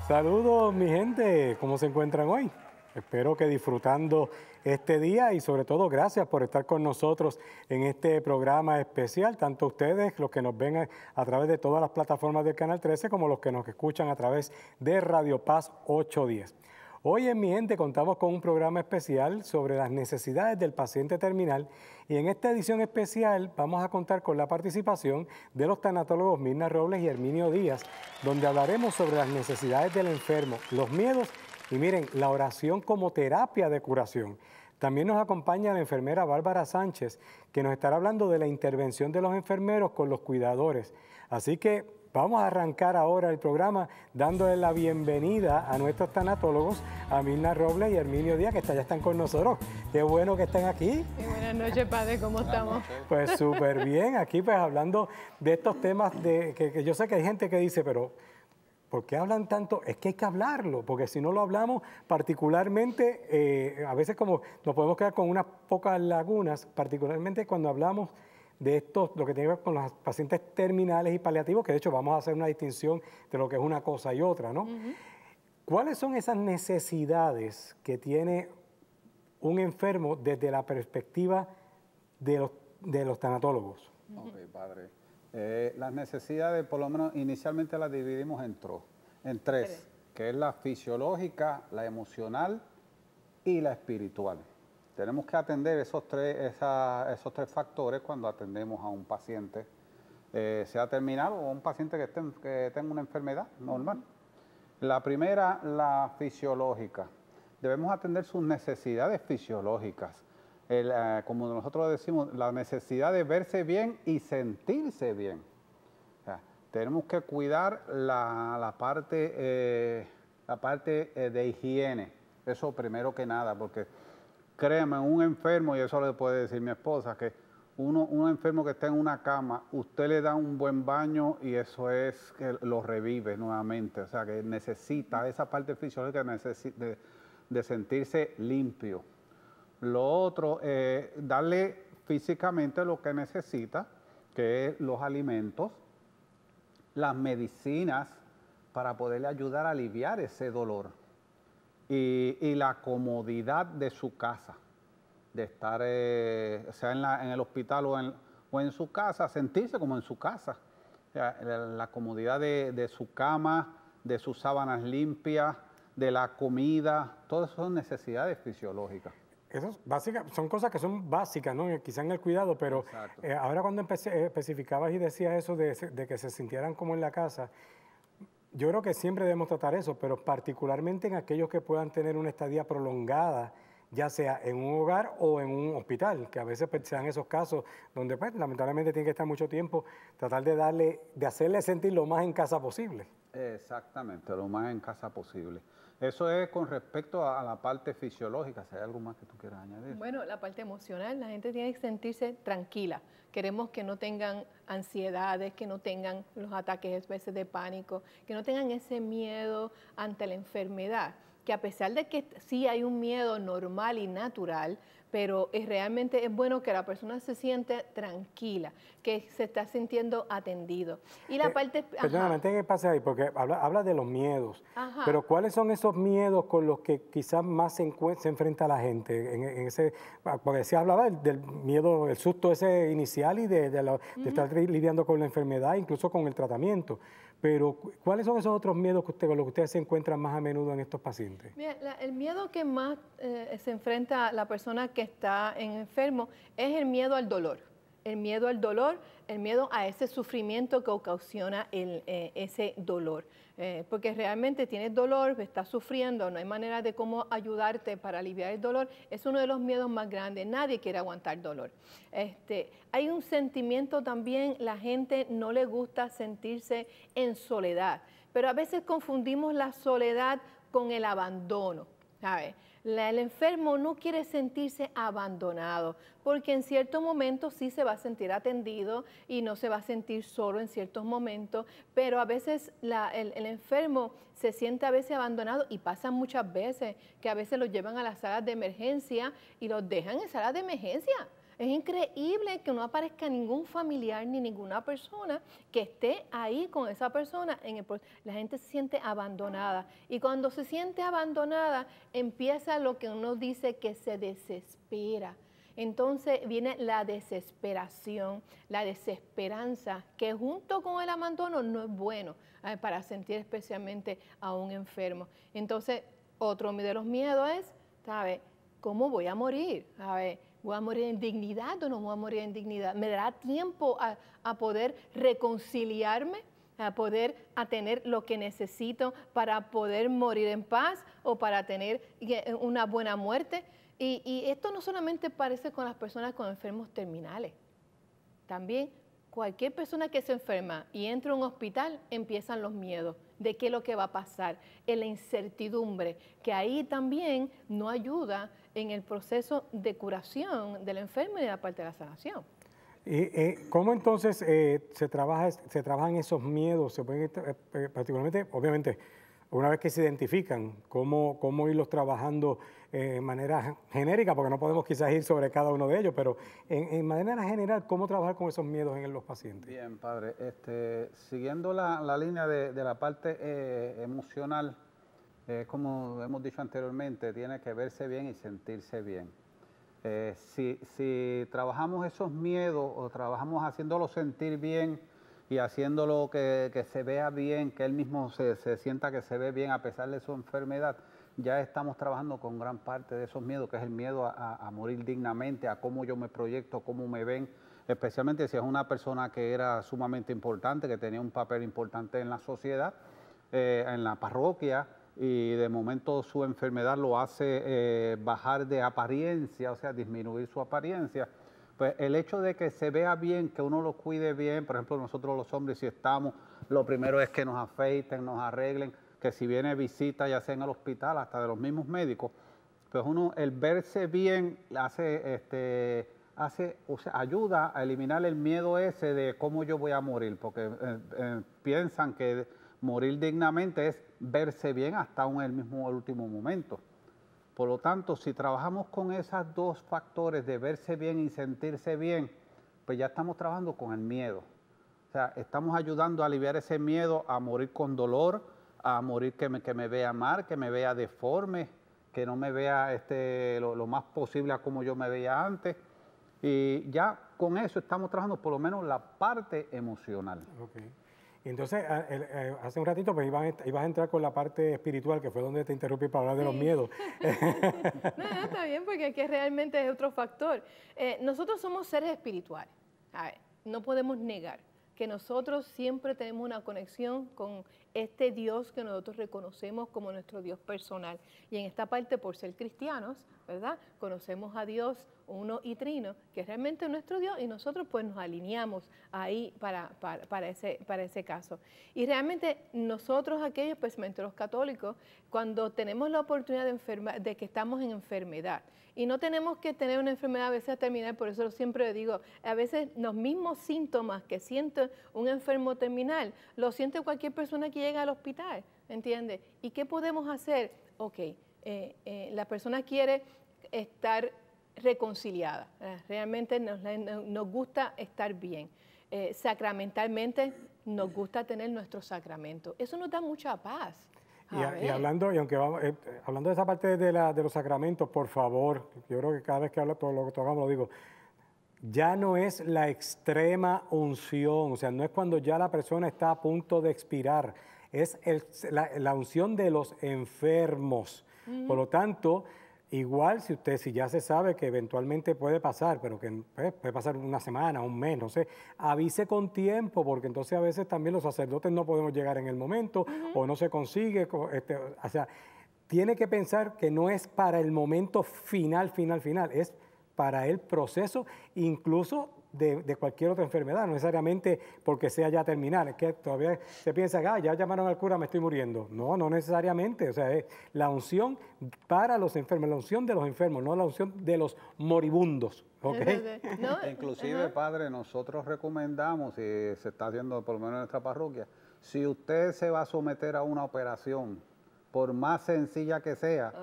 Saludos, mi gente, ¿cómo se encuentran hoy? Espero que disfrutando este día y sobre todo gracias por estar con nosotros en este programa especial, tanto ustedes, los que nos ven a través de todas las plataformas del Canal 13, como los que nos escuchan a través de Radio Paz 810. Hoy en Mi Gente contamos con un programa especial sobre las necesidades del paciente terminal y en esta edición especial vamos a contar con la participación de los tanatólogos Mirna Robles y Herminio Díaz, donde hablaremos sobre las necesidades del enfermo, los miedos y miren, la oración como terapia de curación. También nos acompaña la enfermera Bárbara Sánchez, que nos estará hablando de la intervención de los enfermeros con los cuidadores. Así que vamos a arrancar ahora el programa dándole la bienvenida a nuestros tanatólogos, a Mirna Robles y Herminio Díaz, que ya están con nosotros. Qué bueno que estén aquí. Buenas noches, padre, ¿cómo estamos? Pues súper bien, aquí pues hablando de estos temas que yo sé que hay gente que dice, pero ¿por qué hablan tanto? Es que hay que hablarlo, porque si no lo hablamos, particularmente, a veces como nos podemos quedar con unas pocas lagunas, particularmente cuando hablamos de esto, lo que tiene que ver con los pacientes terminales y paliativos, que de hecho vamos a hacer una distinción de lo que es una cosa y otra, ¿no? ¿Cuáles son esas necesidades que tiene un enfermo desde la perspectiva de los tanatólogos? Ok, padre. Las necesidades, por lo menos inicialmente las dividimos en tres, que es la fisiológica, la emocional y la espiritual. Tenemos que atender esos tres factores cuando atendemos a un paciente, sea terminal o un paciente que tenga una enfermedad normal. La primera, la fisiológica. Debemos atender sus necesidades fisiológicas. Como nosotros decimos, la necesidad de verse bien y sentirse bien. O sea, tenemos que cuidar la parte de higiene. Eso primero que nada, porque créeme, un enfermo, y eso le puede decir mi esposa, que un enfermo que está en una cama, usted le da un buen baño y eso es que lo revive nuevamente. O sea, que necesita esa parte fisiológica de sentirse limpio. Lo otro, darle físicamente lo que necesita, que es los alimentos, las medicinas, para poderle ayudar a aliviar ese dolor. Y la comodidad de su casa, de estar, sea en el hospital o en su casa, sentirse como en su casa. O sea, la comodidad de su cama, de sus sábanas limpias, de la comida, todas son necesidades fisiológicas. Eso son cosas que son básicas, ¿no? Quizá en el cuidado, pero ahora cuando especificabas y decías eso de que se sintieran como en la casa, yo creo que siempre debemos tratar eso, pero particularmente en aquellos que puedan tener una estadía prolongada, ya sea en un hogar o en un hospital, que a veces pues, sean esos casos donde pues, lamentablemente tiene que estar mucho tiempo, tratar de hacerle sentir lo más en casa posible. Exactamente, lo más en casa posible. Eso es con respecto a la parte fisiológica. Si hay algo más que tú quieras añadir. Bueno, la parte emocional, la gente tiene que sentirse tranquila. Queremos que no tengan ansiedades, que no tengan los ataques a veces de pánico, que no tengan ese miedo ante la enfermedad. Que a pesar de que sí hay un miedo normal y natural, pero realmente es bueno que la persona se siente tranquila, que se está sintiendo atendido. Y la parte... Perdóname, antes que pase ahí, porque habla de los miedos, pero ¿cuáles son esos miedos con los que quizás más se enfrenta la gente? Porque se hablaba del miedo, el susto ese inicial y de estar lidiando con la enfermedad, incluso con el tratamiento. Pero, ¿cuáles son esos otros miedos con los que ustedes se encuentran más a menudo en estos pacientes? Mira, el miedo que más se enfrenta la persona que está enfermo es el miedo al dolor. El miedo al dolor, el miedo a ese sufrimiento que ocasiona ese dolor. Porque realmente tienes dolor, estás sufriendo, no hay manera de cómo ayudarte para aliviar el dolor. Es uno de los miedos más grandes. Nadie quiere aguantar dolor. Hay un sentimiento también, la gente no le gusta sentirse en soledad. Pero a veces confundimos la soledad con el abandono, ¿sabes? El enfermo no quiere sentirse abandonado, porque en ciertos momentos sí se va a sentir atendido y no se va a sentir solo en ciertos momentos, pero a veces el enfermo se siente a veces abandonado y pasa muchas veces que a veces los llevan a las salas de emergencia y los dejan en salas de emergencia. Es increíble que no aparezca ningún familiar ni ninguna persona que esté ahí con esa persona. La gente se siente abandonada. Y cuando se siente abandonada, empieza lo que uno dice que se desespera. Entonces viene la desesperación, la desesperanza, que junto con el abandono no es bueno para sentir especialmente a un enfermo. Entonces, otro de los miedos es, ¿sabe? ¿Cómo voy a morir? ¿Sabe? ¿Voy a morir en dignidad o no voy a morir en dignidad? ¿Me dará tiempo a poder reconciliarme? A poder tener lo que necesito para poder morir en paz o para tener una buena muerte. Y esto no solamente parece con las personas con enfermos terminales. También cualquier persona que se enferma y entra a un hospital, empiezan los miedos de qué es lo que va a pasar, en la incertidumbre, que ahí también no ayuda en el proceso de curación del enfermo y de la parte de la sanación. ¿Cómo entonces se trabajan esos miedos? Se pueden, particularmente, obviamente, una vez que se identifican, cómo irlos trabajando de manera genérica, porque no podemos quizás ir sobre cada uno de ellos, pero en manera general, ¿cómo trabajar con esos miedos en los pacientes? Bien, padre. Siguiendo la línea de la parte emocional, como hemos dicho anteriormente, tiene que verse bien y sentirse bien. Si trabajamos esos miedos o trabajamos haciéndolo sentir bien y haciéndolo que se vea bien, que él mismo se sienta que se ve bien a pesar de su enfermedad, ya estamos trabajando con gran parte de esos miedos, que es el miedo a morir dignamente, a cómo yo me proyecto, cómo me ven, especialmente si es una persona que era sumamente importante, que tenía un papel importante en la sociedad, en la parroquia, y de momento su enfermedad lo hace bajar de apariencia, o sea, disminuir su apariencia. Pues el hecho de que se vea bien, que uno lo cuide bien, por ejemplo, nosotros los hombres, si estamos, lo primero es que nos afeiten, nos arreglen, que si viene visita, ya sea en el hospital, hasta de los mismos médicos, pues uno, el verse bien, o sea, ayuda a eliminar el miedo ese de cómo yo voy a morir, porque piensan que morir dignamente es verse bien hasta el último momento. Por lo tanto, si trabajamos con esos dos factores de verse bien y sentirse bien, pues ya estamos trabajando con el miedo. O sea, estamos ayudando a aliviar ese miedo a morir con dolor, a morir que me vea mal, que me vea deforme, que no me vea lo más posible a como yo me veía antes. Y ya con eso estamos trabajando por lo menos la parte emocional. Okay. Y entonces, hace un ratito pues ibas a entrar con la parte espiritual, que fue donde te interrumpí para hablar de los miedos. No, está bien, porque aquí realmente es otro factor. Nosotros somos seres espirituales. A ver, no podemos negar que nosotros siempre tenemos una conexión con este Dios que nosotros reconocemos como nuestro Dios personal. Y en esta parte, por ser cristianos, ¿verdad? Conocemos a Dios uno y trino, que es realmente nuestro Dios, y nosotros pues nos alineamos ahí para ese caso. Y realmente nosotros, aquellos, especialmente los católicos, cuando tenemos la oportunidad de que estamos en enfermedad, y no tenemos que tener una enfermedad a veces terminal, por eso siempre digo, a veces los mismos síntomas que siente un enfermo terminal, lo siente cualquier persona que llega al hospital, ¿entiende? ¿Y qué podemos hacer? Ok, la persona quiere estar reconciliada, realmente nos gusta estar bien, sacramentalmente nos gusta tener nuestro sacramento, eso nos da mucha paz. Y aunque vamos, hablando de esa parte de los sacramentos, por favor, yo creo que cada vez que hablo todo lo que tocamos lo digo, ya no es la extrema unción, o sea, no es cuando ya la persona está a punto de expirar, es la unción de los enfermos. Por lo tanto, igual si ya se sabe que eventualmente puede pasar, pero que puede pasar una semana, un mes, no sé, avise con tiempo, porque entonces a veces también los sacerdotes no podemos llegar en el momento o no se consigue, o sea, tiene que pensar que no es para el momento final, es para el proceso incluso de cualquier otra enfermedad, no necesariamente porque sea ya terminal, es que todavía se piensa que ya llamaron al cura, me estoy muriendo. No, no necesariamente, o sea, es la unción para los enfermos, la unción de los enfermos, no la unción de los moribundos. ¿Okay? ¿No? Inclusive, padre, nosotros recomendamos, y se está haciendo por lo menos en nuestra parroquia, si usted se va a someter a una operación, por más sencilla que sea,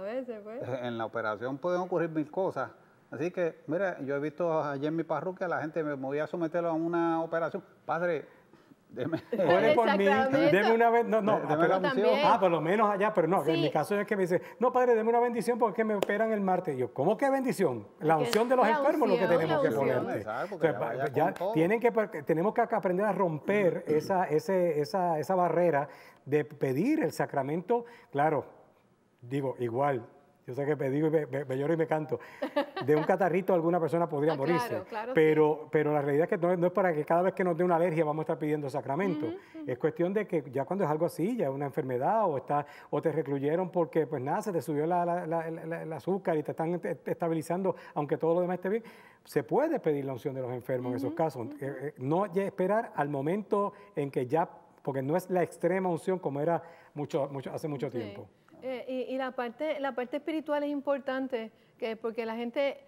en la operación pueden ocurrir mil cosas. Así que, mira, yo he visto allí en mi parroquia, la gente me voy a someter a una operación. Padre, deme, Ore por mí, deme una vez, deme la unción. por lo menos allá, pero no, en Sí. mi caso es que me dice, no, padre, deme una bendición porque es que me operan el martes. Y yo, ¿cómo que bendición? La Porque unción de los la enfermos es lo que unción, tenemos la que unción. ponerte. Exacto, porque Entonces, ya vaya ya con todo. tenemos que aprender a romper esa barrera de pedir el sacramento, claro, digo, igual. Yo sé que me digo y me lloro y me canto. De un catarrito alguna persona podría morirse. claro, pero la realidad es que no es para que cada vez que nos dé una alergia vamos a estar pidiendo sacramento. Es cuestión de que ya cuando es algo así, ya es una enfermedad o te recluyeron porque pues nada, se te subió el azúcar y te están estabilizando, aunque todo lo demás esté bien, se puede pedir la unción de los enfermos en esos casos. No ya esperar al momento en que ya, porque no es la extrema unción como era hace mucho Sí. tiempo. Y la parte espiritual es importante, porque la gente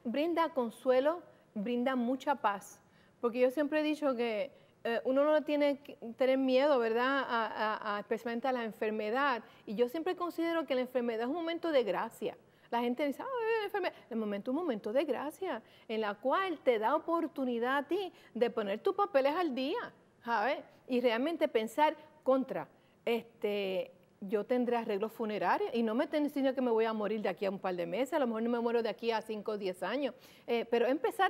brinda consuelo, brinda mucha paz. Porque yo siempre he dicho que uno no tiene que tener miedo, ¿verdad? Especialmente a la enfermedad. Y yo siempre considero que la enfermedad es un momento de gracia. La gente dice, la enfermedad. El momento es un momento de gracia, en la cual te da oportunidad a ti de poner tus papeles al día, ¿sabes? Y realmente pensar contra, yo tendré arreglos funerarios y no me estoy diciendo que me voy a morir de aquí a un par de meses, a lo mejor no me muero de aquí a 5 o 10 años, pero empezar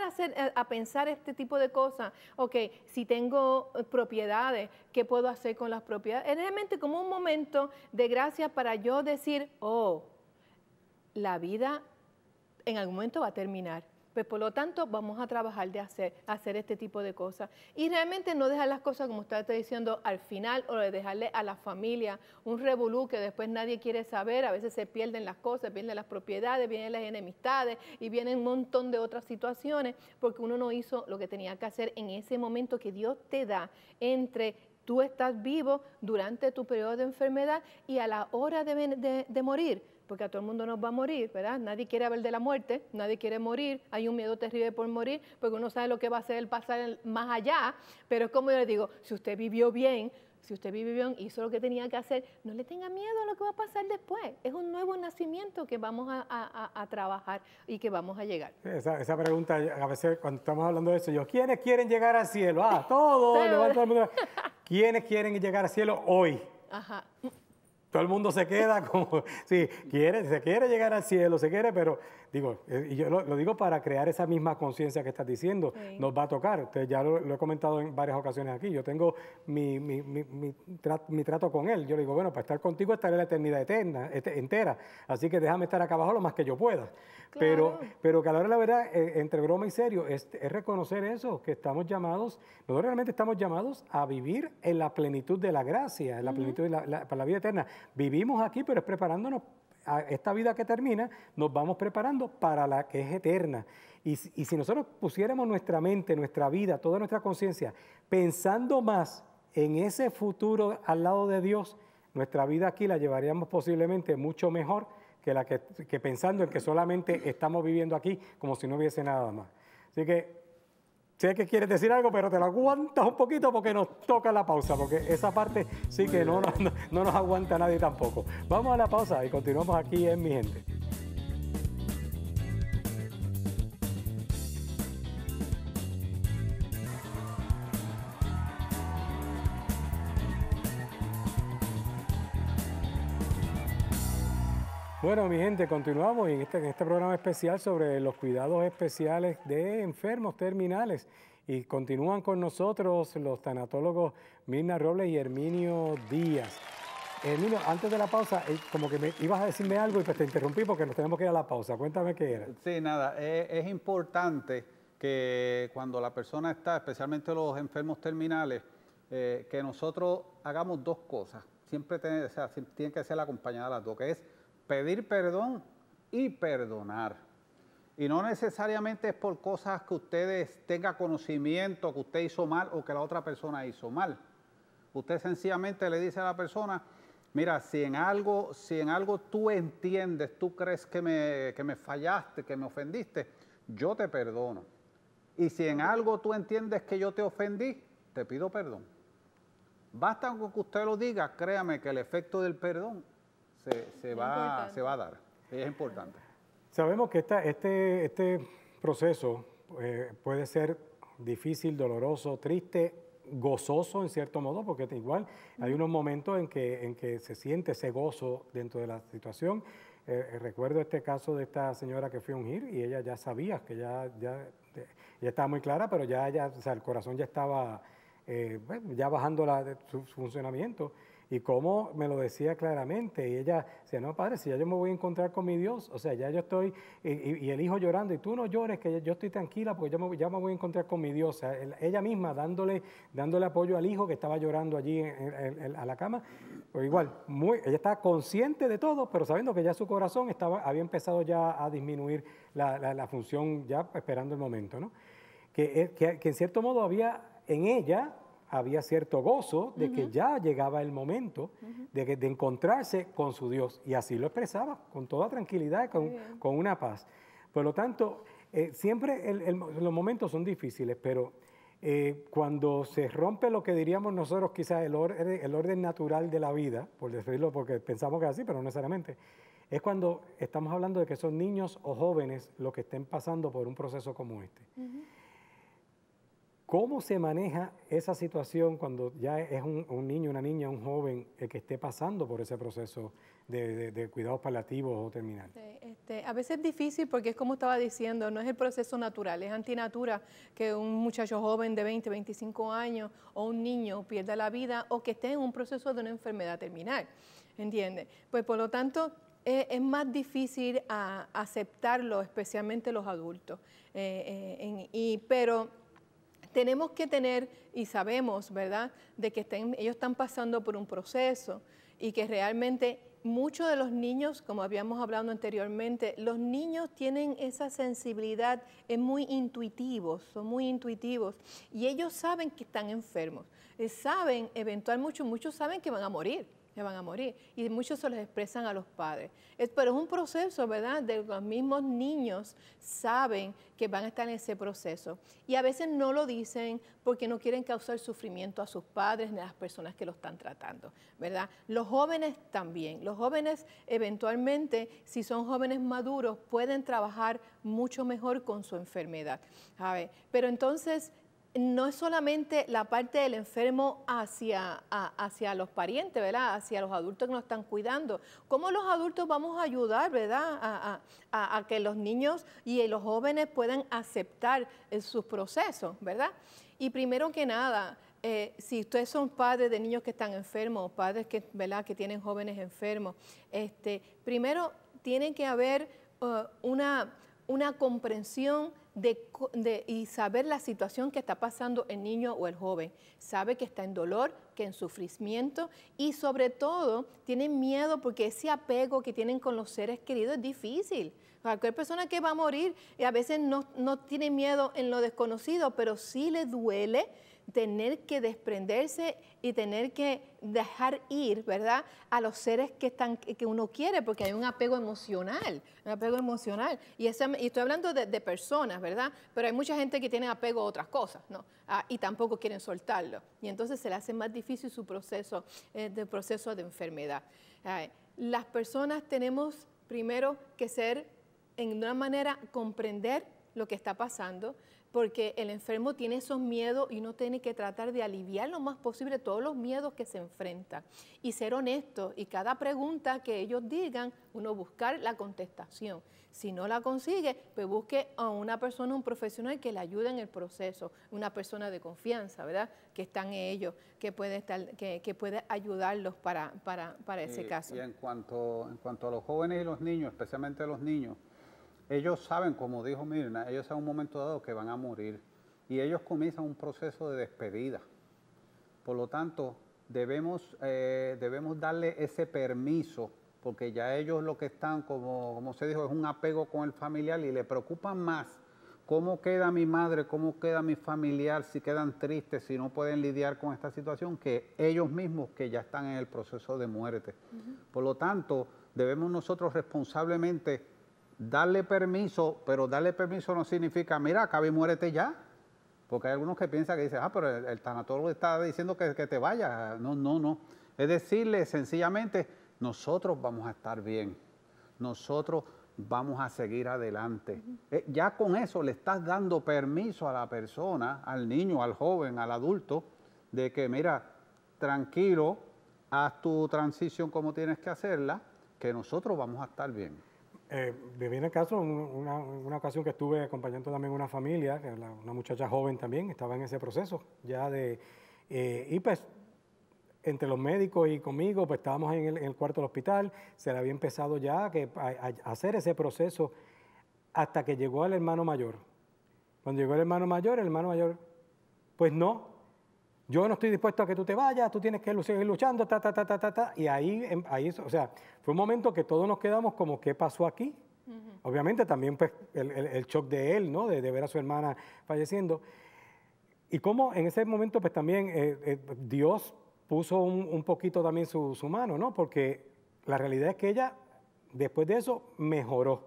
a pensar este tipo de cosas. Ok, si tengo propiedades, ¿qué puedo hacer con las propiedades? Es realmente como un momento de gracia para yo decir, la vida en algún momento va a terminar. Pues por lo tanto vamos a trabajar de hacer este tipo de cosas. Y realmente no dejar las cosas, como usted está diciendo, al final, o de dejarle a la familia un revolú que después nadie quiere saber. A veces se pierden las cosas, pierden las propiedades, vienen las enemistades y vienen un montón de otras situaciones porque uno no hizo lo que tenía que hacer en ese momento que Dios te da entre tú estás vivo durante tu periodo de enfermedad y a la hora de morir. Porque a todo el mundo nos va a morir, ¿verdad? Nadie quiere hablar de la muerte, nadie quiere morir, hay un miedo terrible por morir, porque uno sabe lo que va a ser el pasar más allá, pero es como yo le digo, si usted vivió bien, hizo lo que tenía que hacer, no le tenga miedo a lo que va a pasar después, es un nuevo nacimiento que vamos a trabajar y que vamos a llegar. Esa pregunta, a veces cuando estamos hablando de eso, ¿quiénes quieren llegar al cielo? Todos, levanta el mundo. ¿Quiénes quieren llegar al cielo hoy? Ajá. Todo el mundo se queda como, sí, se quiere llegar al cielo, pero digo, y yo lo digo para crear esa misma conciencia que estás diciendo, Sí. nos va a tocar. Ya lo he comentado en varias ocasiones aquí. Yo tengo mi trato con él. Yo le digo, bueno, para estar contigo estaré la eternidad entera, así que déjame estar acá abajo lo más que yo pueda. Claro. Pero que a la hora de la verdad, entre broma y serio, es reconocer eso, que nosotros realmente estamos llamados a vivir en la plenitud de la gracia, en la plenitud para la vida eterna. Vivimos aquí, pero es preparándonos a esta vida que termina, nos vamos preparando para la que es eterna. Y si nosotros pusiéramos nuestra mente, nuestra vida, toda nuestra conciencia, pensando más en ese futuro al lado de Dios, nuestra vida aquí la llevaríamos posiblemente mucho mejor que pensando en que solamente estamos viviendo aquí como si no hubiese nada más. Así que sé que quieres decir algo, pero te lo aguantas un poquito porque nos toca la pausa, porque esa parte sí que no nos aguanta nadie tampoco. Vamos a la pausa y continuamos aquí en Mi Gente. Bueno, mi gente, continuamos en este programa especial sobre los cuidados especiales de enfermos terminales. Y continúan con nosotros los tanatólogos Mirna Robles y Herminio Díaz. Herminio, antes de la pausa, como que ibas a decirme algo y pues te interrumpí porque nos tenemos que ir a la pausa. Cuéntame qué era. Sí, nada, es importante que cuando la persona está, especialmente los enfermos terminales, que nosotros hagamos dos cosas. Siempre tienen que ser acompañadas las dos, que es pedir perdón y perdonar. Y no necesariamente es por cosas que ustedes tengan conocimiento, que usted hizo mal o que la otra persona hizo mal. Usted sencillamente le dice a la persona, mira, si en algo tú entiendes, tú crees que me fallaste, que me ofendiste, yo te perdono. Y si en algo tú entiendes que yo te ofendí, te pido perdón. Basta con que usted lo diga, créame que el efecto del perdón se va a dar. Es importante. Sabemos que este proceso puede ser difícil, doloroso, triste, gozoso en cierto modo, porque igual hay unos momentos en que se siente ese gozo dentro de la situación. Recuerdo este caso de esta señora que fue a ungir y ella ya sabía que ya estaba muy clara, pero o sea, el corazón ya estaba bueno, ya bajando su funcionamiento. Y como me lo decía claramente, y ella decía, no, padre, si ya yo me voy a encontrar con mi Dios, o sea, ya yo estoy, y el hijo llorando, y tú no llores, que yo estoy tranquila, porque ya me voy a encontrar con mi Dios. O sea, ella misma dándole apoyo al hijo que estaba llorando allí a la cama, pero igual, ella estaba consciente de todo, pero sabiendo que ya su corazón había empezado ya a disminuir la función, ya esperando el momento, ¿no? Que en cierto modo en ella había cierto gozo de que ya llegaba el momento de encontrarse con su Dios. Y así lo expresaba, con toda tranquilidad, con una paz. Por lo tanto, siempre los momentos son difíciles, pero cuando se rompe lo que diríamos nosotros quizás el orden natural de la vida, por decirlo porque pensamos que es así, pero no necesariamente, es cuando estamos hablando de que son niños o jóvenes los que estén pasando por un proceso como este. ¿Cómo se maneja esa situación cuando ya es un niño, una niña, un joven el que esté pasando por ese proceso de cuidados paliativos o terminal? A veces es difícil porque es como estaba diciendo, no es el proceso natural, es antinatura que un muchacho joven de 20, 25 años o un niño pierda la vida o que esté en un proceso de una enfermedad terminal, ¿entiendes? Pues por lo tanto es más difícil aceptarlo, especialmente los adultos, pero tenemos que tener, y sabemos, ¿verdad?, de que ellos están pasando por un proceso y que realmente muchos de los niños, como habíamos hablado anteriormente, los niños tienen esa sensibilidad, son muy intuitivos y ellos saben que están enfermos, saben, muchos saben que van a morir. Y muchos se los expresan a los padres. Pero es un proceso, ¿verdad? De los mismos niños saben que van a estar en ese proceso. Y a veces no lo dicen porque no quieren causar sufrimiento a sus padres ni a las personas que lo están tratando, ¿verdad? Los jóvenes también. Los jóvenes eventualmente, si son jóvenes maduros, pueden trabajar mucho mejor con su enfermedad. Pero entonces no es solamente la parte del enfermo hacia los parientes, ¿verdad? Hacia los adultos que nos están cuidando. ¿Cómo los adultos vamos a ayudar, ¿verdad? A que los niños y los jóvenes puedan aceptar sus procesos, ¿verdad? Y primero que nada, si ustedes son padres de niños que están enfermos, padres que, ¿verdad?, que tienen jóvenes enfermos, primero tiene que haber una comprensión y saber la situación que está pasando el niño o el joven. Sabe que está en dolor, que en sufrimiento y sobre todo tienen miedo porque ese apego que tienen con los seres queridos es difícil. Cualquier persona que va a morir a veces no tiene miedo en lo desconocido, pero sí le duele tener que desprenderse y tener que dejar ir, ¿verdad?, a los seres que uno quiere, porque hay un apego emocional, Y estoy hablando de personas, ¿verdad? Pero hay mucha gente que tiene apego a otras cosas, ¿no? Y tampoco quieren soltarlo. Y entonces se le hace más difícil su proceso de enfermedad. Las personas tenemos primero que en una manera, comprender lo que está pasando, porque el enfermo tiene esos miedos y uno tiene que tratar de aliviar lo más posible todos los miedos que se enfrentan y ser honesto, y cada pregunta que ellos digan, uno buscar la contestación. Si no la consigue, pues busque a una persona, un profesional que le ayude en el proceso, una persona de confianza, ¿verdad?, que está en ellos, que puede ayudarlos para ese caso. Y en cuanto a los jóvenes y los niños, especialmente los niños, ellos saben, como dijo Mirna, ellos en un momento dado que van a morir y ellos comienzan un proceso de despedida. Por lo tanto, debemos darle ese permiso, porque ya ellos lo que están, como se dijo, es un apego con el familiar y le preocupan más cómo queda mi madre, cómo queda mi familiar, si quedan tristes, si no pueden lidiar con esta situación, que ellos mismos que ya están en el proceso de muerte. Por lo tanto, debemos nosotros responsablemente darle permiso, pero darle permiso no significa, mira, acaba y muérete ya. Porque hay algunos que piensan que dicen, pero el tanatólogo está diciendo que te vayas. No. Es decirle sencillamente, nosotros vamos a estar bien. Nosotros vamos a seguir adelante. Ya con eso le estás dando permiso a la persona, al niño, al joven, al adulto, de que mira, tranquilo, haz tu transición como tienes que hacerla, que nosotros vamos a estar bien. Me viene el caso, una ocasión que estuve acompañando también una familia, una muchacha joven también, estaba en ese proceso ya y pues entre los médicos y conmigo, pues estábamos en el cuarto del hospital, se le había empezado ya a hacer ese proceso hasta que llegó el hermano mayor. Cuando llegó el hermano mayor, pues no, yo no estoy dispuesto a que tú te vayas, tú tienes que seguir luchando, y ahí, o sea, fue un momento que todos nos quedamos como, ¿qué pasó aquí? Obviamente también pues el shock de él, ¿no? De ver a su hermana falleciendo. Y cómo en ese momento pues también Dios puso un poquito también su mano, ¿no? Porque la realidad es que ella, después de eso, mejoró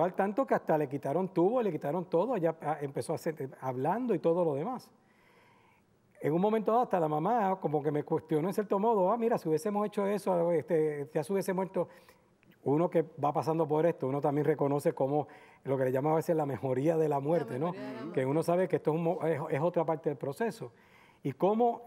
al tanto que hasta le quitaron tubo, le quitaron todo, ella empezó a hacer, hablando y todo lo demás. En un momento dado, hasta la mamá como que me cuestionó en cierto modo, mira, si hubiésemos hecho eso, ya se hubiese muerto. Uno que va pasando por esto, uno también reconoce como lo que le llama a veces la mejoría de la muerte, ¿no? Que uno sabe que esto es otra parte del proceso. Y cómo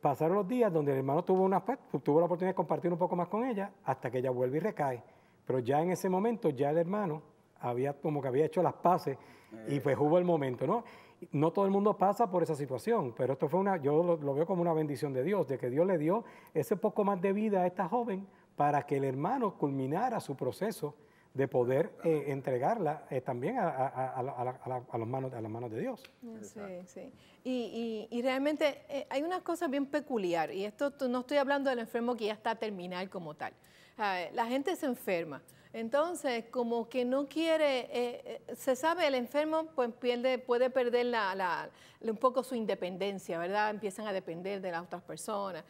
pasaron los días donde el hermano tuvo la oportunidad de compartir un poco más con ella, hasta que ella vuelve y recae. Pero ya en ese momento, ya el hermano había hecho las paces y pues hubo el momento, ¿no? No todo el mundo pasa por esa situación, pero esto fue yo lo veo como una bendición de Dios, de que Dios le dio ese poco más de vida a esta joven para que el hermano culminara su proceso de poder entregarla también a las manos de Dios. Sí, sí. Y realmente hay una cosa bien peculiar, y esto no estoy hablando del enfermo que ya está terminal como tal. La gente se enferma. Entonces, como que no quiere, se sabe, el enfermo pues puede perder un poco su independencia, ¿verdad? Empiezan a depender de las otras personas,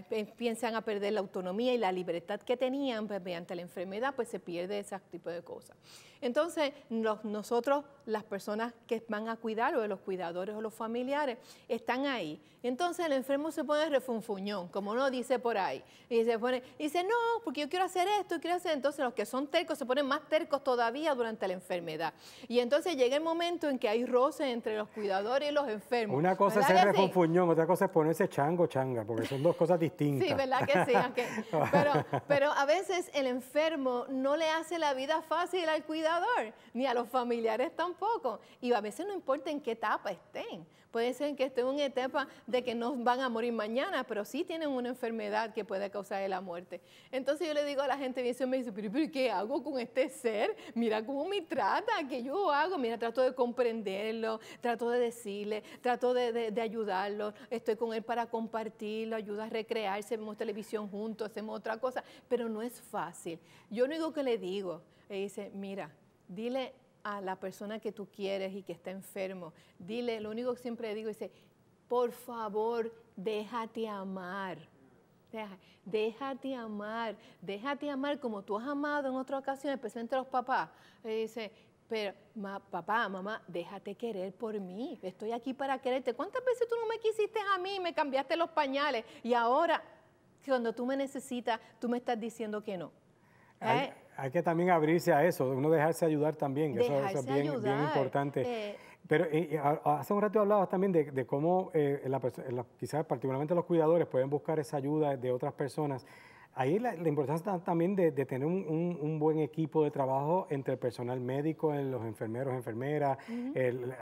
empiezan a perder la autonomía y la libertad que tenían pues, mediante la enfermedad, pues se pierde ese tipo de cosas. Entonces, nosotros, las personas que van a cuidar, o los cuidadores o los familiares, están ahí. Entonces, el enfermo se pone refunfuñón, como uno dice por ahí, y dice, no, porque yo quiero hacer esto, quiero hacer. Entonces, los que son tercos se ponen más tercos todavía durante la enfermedad. Y entonces llega el momento en que hay roce entre los cuidadores y los enfermos. Una cosa es ser refunfuñón, otra cosa es ponerse changa, porque son dos cosas distintas. Sí, ¿verdad que sí? Pero a veces el enfermo no le hace la vida fácil al cuidador, ni a los familiares tampoco. Y a veces no importa en qué etapa estén. Puede ser que estén en una etapa de que no van a morir mañana, pero sí tienen una enfermedad que puede causar la muerte. Entonces yo le digo a la gente, me dice, pero ¿qué hago con este ser? Mira cómo me trata, ¿qué yo hago? Mira, trato de comprenderlo, trato de decirle, trato de ayudarlo, estoy con él para compartirlo, ayuda a recrearse, vemos televisión juntos, hacemos otra cosa, pero no es fácil. Yo lo único que le digo, le dice, mira, dile a la persona que tú quieres y que está enfermo, dile, lo único que siempre digo, dice, por favor, déjate amar. Déjate amar como tú has amado en otra ocasión, especialmente los papás. Dice, pero papá, mamá, déjate querer por mí, estoy aquí para quererte. ¿Cuántas veces tú no me quisiste a mí, me cambiaste los pañales y ahora, cuando tú me necesitas, tú me estás diciendo que no? Hay que también abrirse a eso, uno dejarse ayudar también, eso es bien importante. Pero hace un rato hablabas también de cómo quizás particularmente los cuidadores pueden buscar esa ayuda de otras personas. Ahí la importancia también de tener un buen equipo de trabajo entre el personal médico, los enfermeros, enfermeras, el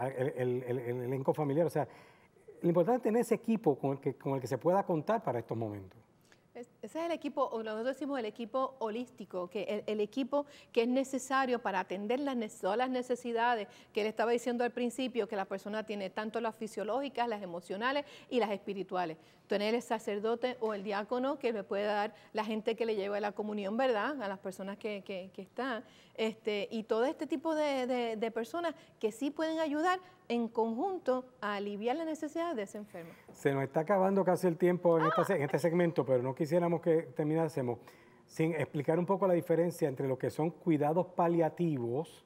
elenco familiar. O sea, lo importante es tener ese equipo con el que se pueda contar para estos momentos. Ese es el equipo, o nosotros decimos el equipo holístico, que el equipo que es necesario para atender todas las necesidades que él estaba diciendo al principio, que la persona tiene tanto las fisiológicas, las emocionales y las espirituales. Tener el sacerdote o el diácono que le puede dar la gente que le lleva la comunión, ¿verdad? A las personas que están. Y todo este tipo de personas que sí pueden ayudar en conjunto a aliviar las necesidades de ese enfermo. Se nos está acabando casi el tiempo en este segmento, pero no quisiéramos que terminásemos sin explicar un poco la diferencia entre lo que son cuidados paliativos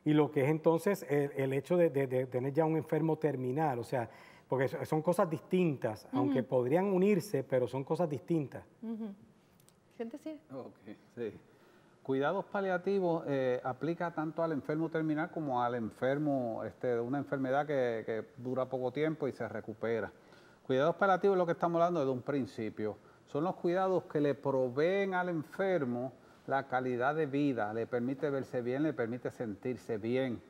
y lo que es entonces el hecho de tener ya un enfermo terminal, o sea, porque son cosas distintas, aunque podrían unirse, pero son cosas distintas. ¿Qué decir? Okay, sí. cuidados paliativos aplica tanto al enfermo terminal como al enfermo de una enfermedad que dura poco tiempo y se recupera. Cuidados paliativos es lo que estamos hablando desde un principio. Son los cuidados que le proveen al enfermo la calidad de vida, le permite verse bien, le permite sentirse bien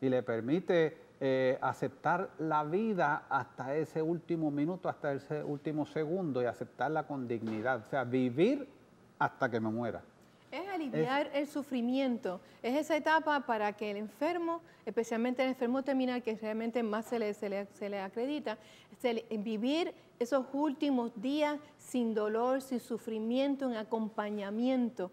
y le permite aceptar la vida hasta ese último minuto, hasta ese último segundo y aceptarla con dignidad. O sea, vivir hasta que me muera. Es aliviar el sufrimiento, es esa etapa para que el enfermo, especialmente el enfermo terminal, que realmente más se le acredita, vivir esos últimos días sin dolor, sin sufrimiento, en acompañamiento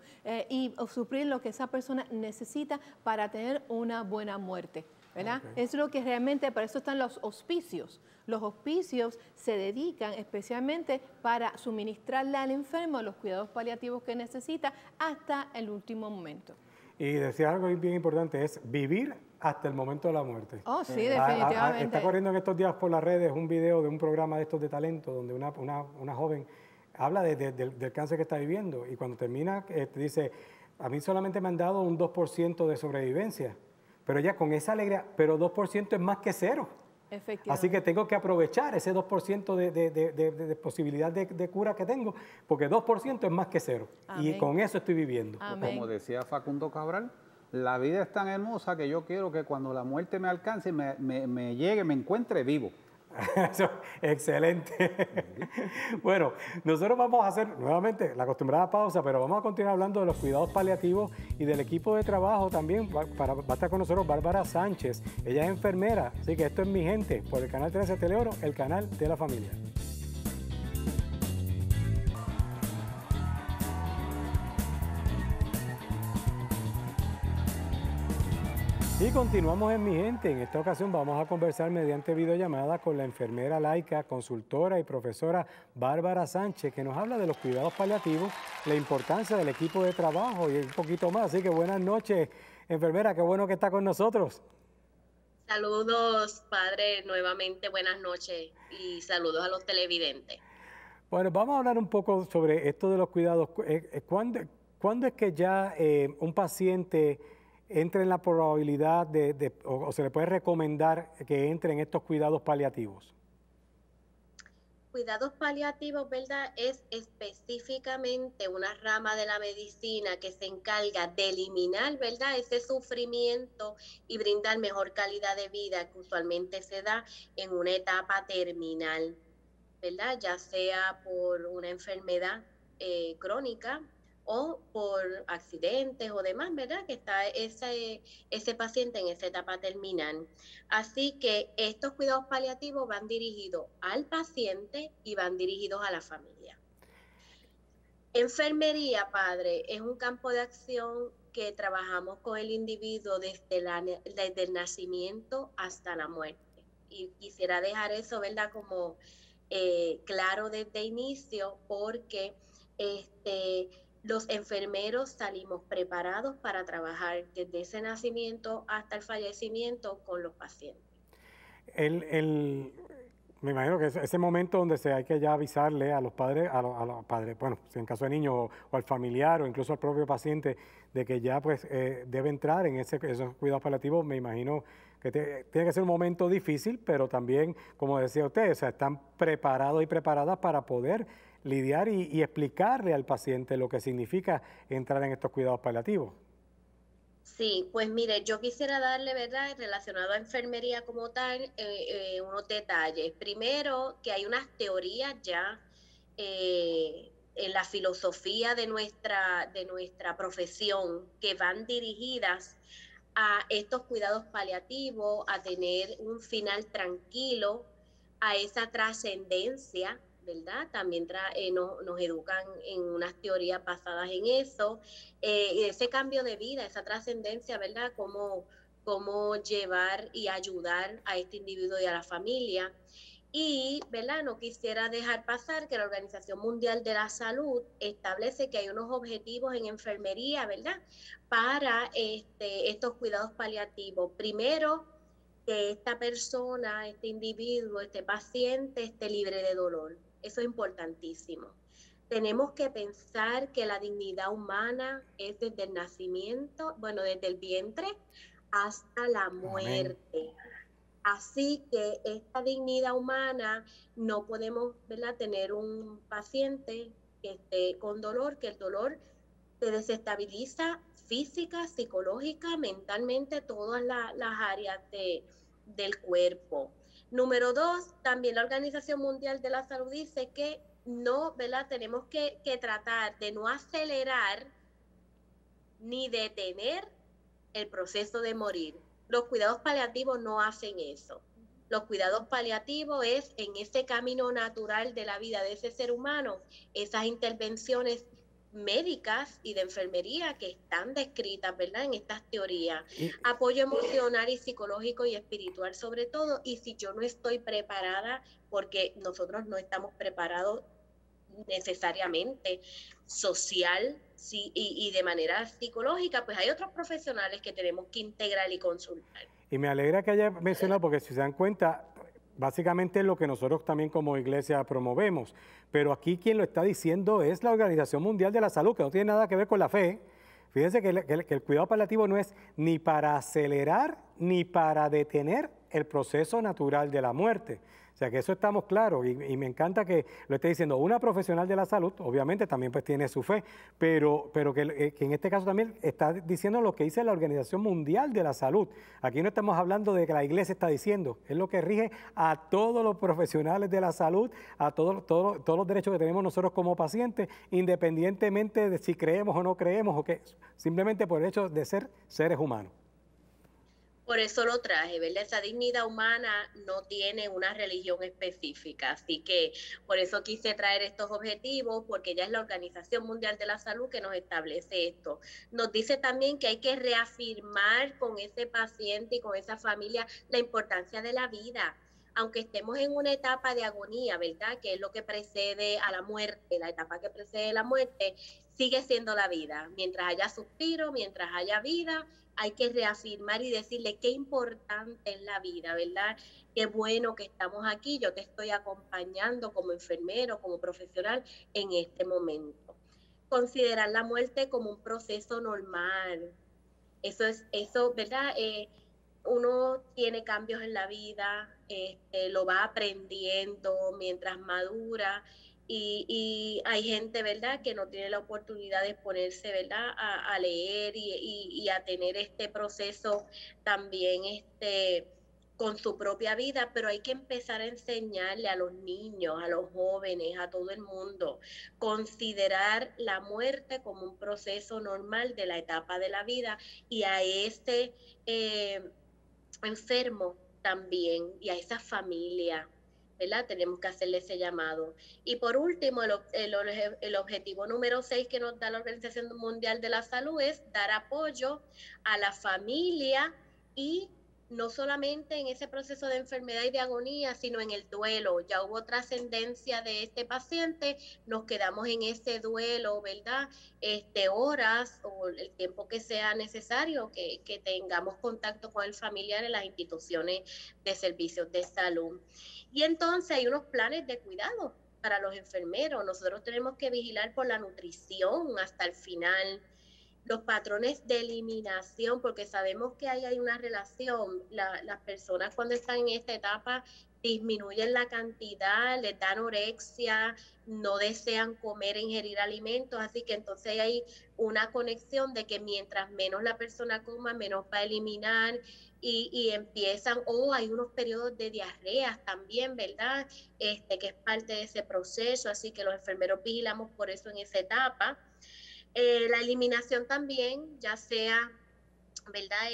y sufrir lo que esa persona necesita para tener una buena muerte, ¿verdad? Okay. Es lo que realmente, para eso están los hospicios. Los hospicios se dedican especialmente para suministrarle al enfermo los cuidados paliativos que necesita hasta el último momento. Y decía algo bien importante, es vivir hasta el momento de la muerte. Oh, sí, definitivamente. Está corriendo en estos días por las redes un video de un programa de estos de talento donde una joven habla del cáncer que está viviendo y cuando termina dice, a mí solamente me han dado un 2% de sobrevivencia, pero ella con esa alegría, pero 2% es más que cero. Así que tengo que aprovechar ese 2% de posibilidad de cura que tengo, porque 2% es más que cero. Amén. Y con eso estoy viviendo. Amén. Como decía Facundo Cabral, la vida es tan hermosa que yo quiero que cuando la muerte me alcance, me llegue, me encuentre vivo. Eso, excelente. Bueno, nosotros vamos a hacer nuevamente la acostumbrada pausa, pero vamos a continuar hablando de los cuidados paliativos y del equipo de trabajo también. Va a estar con nosotros Bárbara Sánchez. Ella es enfermera, así que esto es Mi Gente por el canal 13 Teleoro, el canal de la familia. Y continuamos en Mi Gente. En esta ocasión vamos a conversar mediante videollamada con la enfermera laica, consultora y profesora Bárbara Sánchez, que nos habla de los cuidados paliativos, la importancia del equipo de trabajo y un poquito más. Así que buenas noches, enfermera, qué bueno que está con nosotros. Saludos, padre, nuevamente buenas noches y saludos a los televidentes. Bueno, vamos a hablar un poco sobre esto de los cuidados. ¿Cuándo es que ya un paciente entra en la probabilidad o se le puede recomendar que entre en estos cuidados paliativos? Cuidados paliativos, ¿verdad? Es específicamente una rama de la medicina que se encarga de eliminar, ¿verdad?, ese sufrimiento y brindar mejor calidad de vida que usualmente se da en una etapa terminal, ¿verdad? Ya sea por una enfermedad crónica o por accidentes o demás, ¿verdad?, que está ese paciente en esa etapa terminal. Así que estos cuidados paliativos van dirigidos al paciente y van dirigidos a la familia. Enfermería, padre, es un campo de acción que trabajamos con el individuo desde el nacimiento hasta la muerte. Y quisiera dejar eso, ¿verdad?, como claro desde el inicio, porque los enfermeros salimos preparados para trabajar desde ese nacimiento hasta el fallecimiento con los pacientes. Me imagino que ese momento donde hay que ya avisarle a los padres, bueno, si en caso de niño o al familiar o incluso al propio paciente, de que ya pues debe entrar en esos cuidados paliativos, me imagino que tiene que ser un momento difícil, pero también, como decía usted, o sea, están preparados y preparadas para poder lidiar y explicarle al paciente lo que significa entrar en estos cuidados paliativos. Sí, pues mire, yo quisiera darle, ¿verdad?, relacionado a enfermería como tal, unos detalles. Primero, que hay unas teorías ya en la filosofía de nuestra profesión que van dirigidas a estos cuidados paliativos, a tener un final tranquilo, a esa trascendencia, ¿verdad? También nos educan en unas teorías basadas en eso, ese cambio de vida, esa trascendencia, ¿verdad? Cómo llevar y ayudar a este individuo y a la familia. Y, ¿verdad?, no quisiera dejar pasar que la Organización Mundial de la Salud establece que hay unos objetivos en enfermería, ¿verdad?, para estos cuidados paliativos. Primero, que esta persona, este individuo, este paciente esté libre de dolor. Eso es importantísimo. Tenemos que pensar que la dignidad humana es desde el nacimiento, bueno, desde el vientre hasta la Amén. muerte. Así que esta dignidad humana no podemos, ¿verdad?, tener un paciente que esté con dolor, que el dolor te desestabiliza física, psicológica, mentalmente, todas las áreas del cuerpo. Número dos, también la Organización Mundial de la Salud dice que no, ¿verdad? Tenemos que tratar de no acelerar ni detener el proceso de morir. Los cuidados paliativos no hacen eso. Los cuidados paliativos es en ese camino natural de la vida de ese ser humano, esas intervenciones médicas y de enfermería que están descritas, ¿verdad?, en estas teorías. Y, Apoyo emocional y psicológico y espiritual sobre todo. Y si yo no estoy preparada, porque nosotros no estamos preparados necesariamente social, sí, y de manera psicológica, pues hay otros profesionales que tenemos que integrar y consultar. y me alegra que haya mencionado, porque si se dan cuenta, básicamente es lo que nosotros también como iglesia promovemos. Pero aquí quien lo está diciendo es la Organización Mundial de la Salud, que no tiene nada que ver con la fe. Fíjense que el cuidado paliativo no es ni para acelerar ni para detener el proceso natural de la muerte. O sea que eso estamos claros y me encanta que lo esté diciendo una profesional de la salud, obviamente también pues tiene su fe, pero que en este caso también está diciendo lo que dice la Organización Mundial de la Salud. Aquí no estamos hablando de que la iglesia está diciendo, es lo que rige a todos los profesionales de la salud, a todos los derechos que tenemos nosotros como pacientes, independientemente de si creemos o no creemos, o que simplemente por el hecho de ser seres humanos. Por eso lo traje, ¿verdad? Esa dignidad humana no tiene una religión específica, así que por eso quise traer estos objetivos, porque ya es la Organización Mundial de la Salud que nos establece esto. Nos dice también que hay que reafirmar con ese paciente y con esa familia la importancia de la vida, aunque estemos en una etapa de agonía, ¿verdad?, que es lo que precede a la muerte, la etapa que precede la muerte, sigue siendo la vida. Mientras haya suspiro, mientras haya vida, hay que reafirmar y decirle qué importante es la vida, ¿verdad? Qué bueno que estamos aquí, yo te estoy acompañando como enfermero, como profesional en este momento. Considerar la muerte como un proceso normal. Eso, ¿verdad? Uno tiene cambios en la vida, lo va aprendiendo mientras madura, y hay gente, ¿verdad?, que no tiene la oportunidad de ponerse, ¿verdad?, a leer y a tener este proceso también con su propia vida, pero hay que empezar a enseñarle a los niños, a los jóvenes, a todo el mundo, considerar la muerte como un proceso normal de la etapa de la vida, y a eh, enfermo también, y a esa familia, ¿verdad? Tenemos que hacerle ese llamado. Y por último, el objetivo número 6 que nos da la Organización Mundial de la Salud es dar apoyo a la familia, y no solamente en ese proceso de enfermedad y de agonía, sino en el duelo. Ya hubo trascendencia de este paciente, nos quedamos en ese duelo, ¿verdad? Horas o el tiempo que sea necesario que tengamos contacto con el familiar en las instituciones de servicios de salud. Y entonces hay unos planes de cuidado para los enfermeros. Nosotros tenemos que vigilar por la nutrición hasta el final, los patrones de eliminación, porque sabemos que ahí hay una relación. Las personas cuando están en esta etapa disminuyen la cantidad, les da anorexia, no desean comer, ingerir alimentos, así que entonces hay una conexión de que mientras menos la persona coma, menos va a eliminar, y empiezan, hay unos periodos de diarreas también, ¿verdad? Que es parte de ese proceso, así que los enfermeros vigilamos por eso en esa etapa. La eliminación también, ya sea, ¿verdad?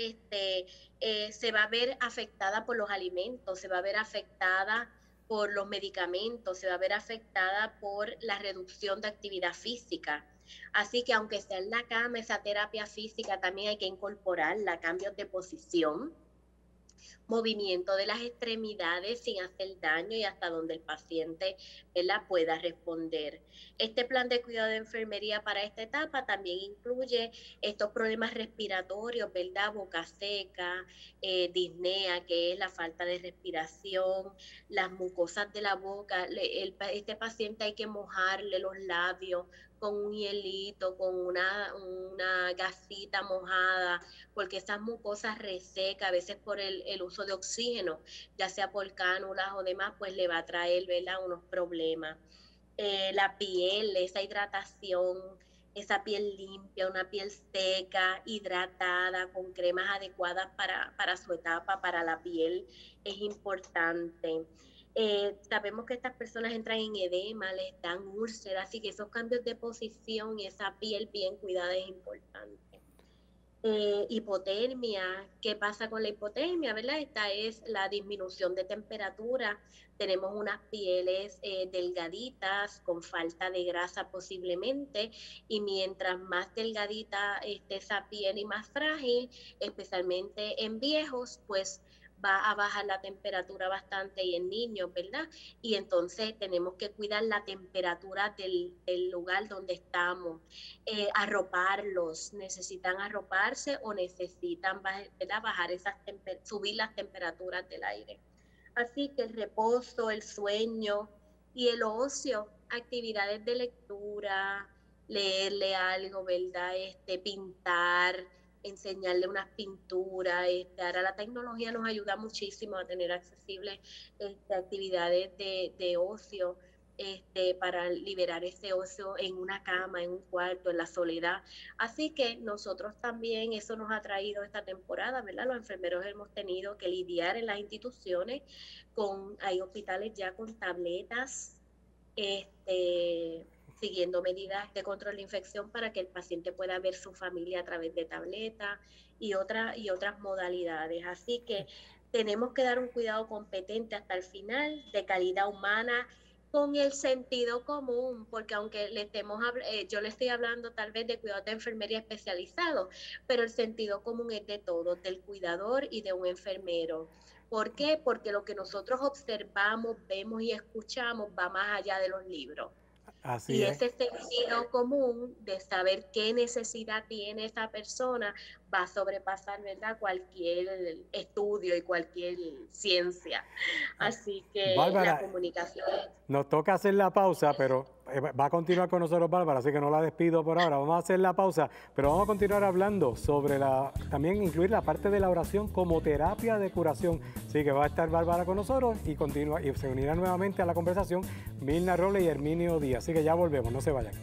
Se va a ver afectada por los alimentos, se va a ver afectada por los medicamentos, se va a ver afectada por la reducción de actividad física. Así que aunque sea en la cama, esa terapia física también hay que incorporarla, cambios de posición, movimiento de las extremidades sin hacer daño y hasta donde el paciente, ¿verdad?, pueda responder. Este plan de cuidado de enfermería para esta etapa también incluye estos problemas respiratorios, ¿verdad?, boca seca, disnea, que es la falta de respiración, las mucosas de la boca. Este paciente hay que mojarle los labios con un hielito, con una gasita mojada, porque esas mucosas resecas, a veces por el uso de oxígeno, ya sea por cánulas o demás, pues le va a traer, ¿verdad?, unos problemas. La piel, esa hidratación, esa piel limpia, una piel seca, hidratada, con cremas adecuadas para su etapa, para la piel, es importante. Sabemos que estas personas entran en edema, les dan úlceras, así que esos cambios de posición y esa piel bien cuidada es importante. Hipotermia, ¿qué pasa con la hipotermia, verdad? Esta es la disminución de temperatura. Tenemos unas pieles delgaditas, con falta de grasa posiblemente, y mientras más delgadita esté esa piel y más frágil, especialmente en viejos, pues va a bajar la temperatura bastante, y en niños, ¿verdad? Y entonces tenemos que cuidar la temperatura del lugar donde estamos. Arroparlos, necesitan arroparse o necesitan, ¿verdad?, subir las temperaturas del aire. Así que el reposo, el sueño y el ocio, actividades de lectura, leerle algo, ¿verdad?, pintar, enseñarle unas pinturas. Ahora la tecnología nos ayuda muchísimo a tener accesibles actividades de ocio, para liberar ese ocio en una cama, en un cuarto, en la soledad. Así que nosotros también, eso nos ha traído esta temporada, ¿verdad? Los enfermeros hemos tenido que lidiar en las instituciones hay hospitales ya con tabletas, siguiendo medidas de control de infección para que el paciente pueda ver su familia a través de tabletas y otras modalidades. Así que tenemos que dar un cuidado competente hasta el final, de calidad humana, con el sentido común, porque aunque yo le estoy hablando tal vez de cuidado de enfermería especializado, pero el sentido común es de todos, del cuidador y de un enfermero. ¿Por qué? Porque lo que nosotros observamos, vemos y escuchamos va más allá de los libros. Así Y es. ese sentido común de saber qué necesidad tiene esa persona va a sobrepasar, ¿verdad?, cualquier estudio y cualquier ciencia. Así que la Bárbara, comunicación. nos toca hacer la pausa, pero va a continuar con nosotros Bárbara, así que no la despido por ahora. Vamos a hacer la pausa, pero vamos a continuar hablando sobre también incluir la parte de la oración como terapia de curación. Así que va a estar Bárbara con nosotros y se unirán nuevamente a la conversación Mirna Robles y Herminio Díaz. Así que ya volvemos, no se vayan.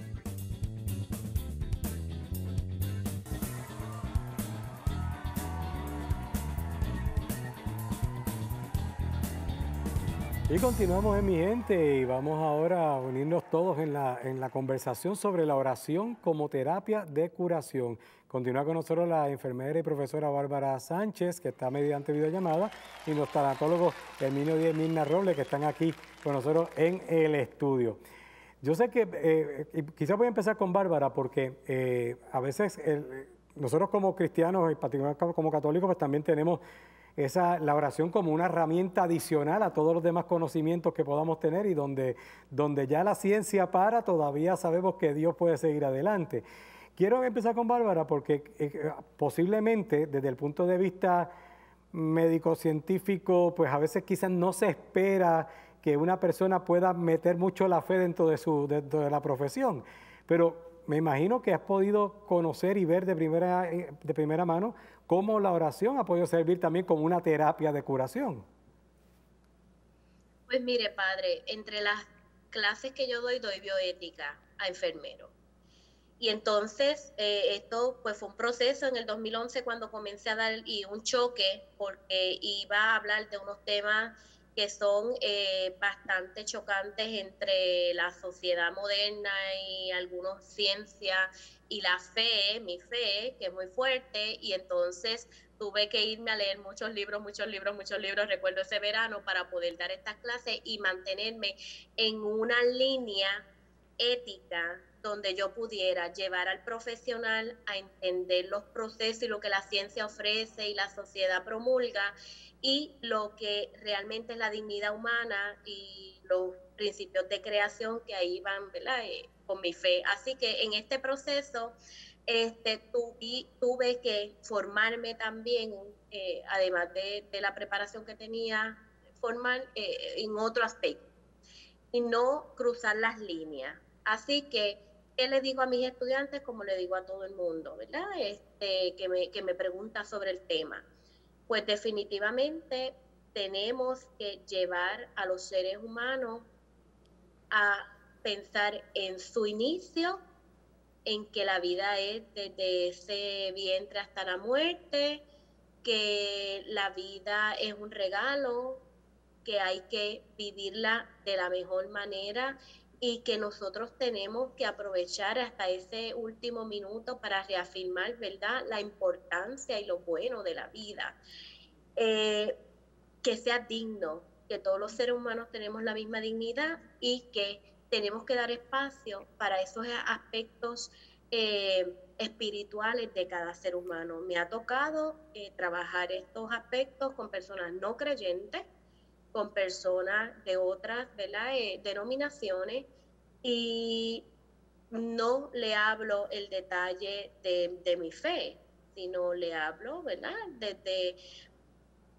Y continuamos mi gente y vamos ahora a unirnos todos en la conversación sobre la oración como terapia de curación. Continúa con nosotros la enfermera y profesora Bárbara Sánchez, que está mediante videollamada, y los tanatólogos Herminio Díaz y Mirna Robles, que están aquí con nosotros en el estudio. Yo sé que quizás voy a empezar con Bárbara porque a veces nosotros como cristianos y particularmente como católicos pues también tenemos la oración como una herramienta adicional a todos los demás conocimientos que podamos tener y donde ya la ciencia para, todavía sabemos que Dios puede seguir adelante. Quiero empezar con Bárbara porque posiblemente desde el punto de vista médico-científico, pues a veces quizás no se espera que una persona pueda meter mucho la fe dentro de la profesión, pero me imagino que has podido conocer y ver de primera mano cómo la oración ha podido servir también como una terapia de curación. Pues mire, padre, entre las clases que yo doy bioética a enfermeros. Y entonces esto pues fue un proceso en el 2011 cuando comencé a dar un choque porque iba a hablar de unos temas que son bastante chocantes entre la sociedad moderna y algunos ciencias y la fe, mi fe, que es muy fuerte, y entonces tuve que irme a leer muchos libros, recuerdo ese verano, para poder dar estas clases y mantenerme en una línea ética donde yo pudiera llevar al profesional a entender los procesos y lo que la ciencia ofrece y la sociedad promulga, y lo que realmente es la dignidad humana y los principios de creación que ahí van, ¿verdad? Con mi fe. Así que en este proceso tuve que formarme también, además de la preparación que tenía formal, en otro aspecto, y no cruzar las líneas. Así que, ¿qué le digo a mis estudiantes? Como le digo a todo el mundo, ¿verdad? Que me pregunta sobre el tema. Pues definitivamente tenemos que llevar a los seres humanos a pensar en su inicio, en que la vida es desde ese vientre hasta la muerte, que la vida es un regalo, que hay que vivirla de la mejor manera y que nosotros tenemos que aprovechar hasta ese último minuto para reafirmar, ¿verdad?, la importancia y lo bueno de la vida. Que sea digno, que todos los seres humanos tenemos la misma dignidad y que tenemos que dar espacio para esos aspectos espirituales de cada ser humano. Me ha tocado trabajar estos aspectos con personas no creyentes, con personas de otras, ¿verdad?, denominaciones, y no le hablo el detalle de mi fe, sino le hablo, ¿verdad?, desde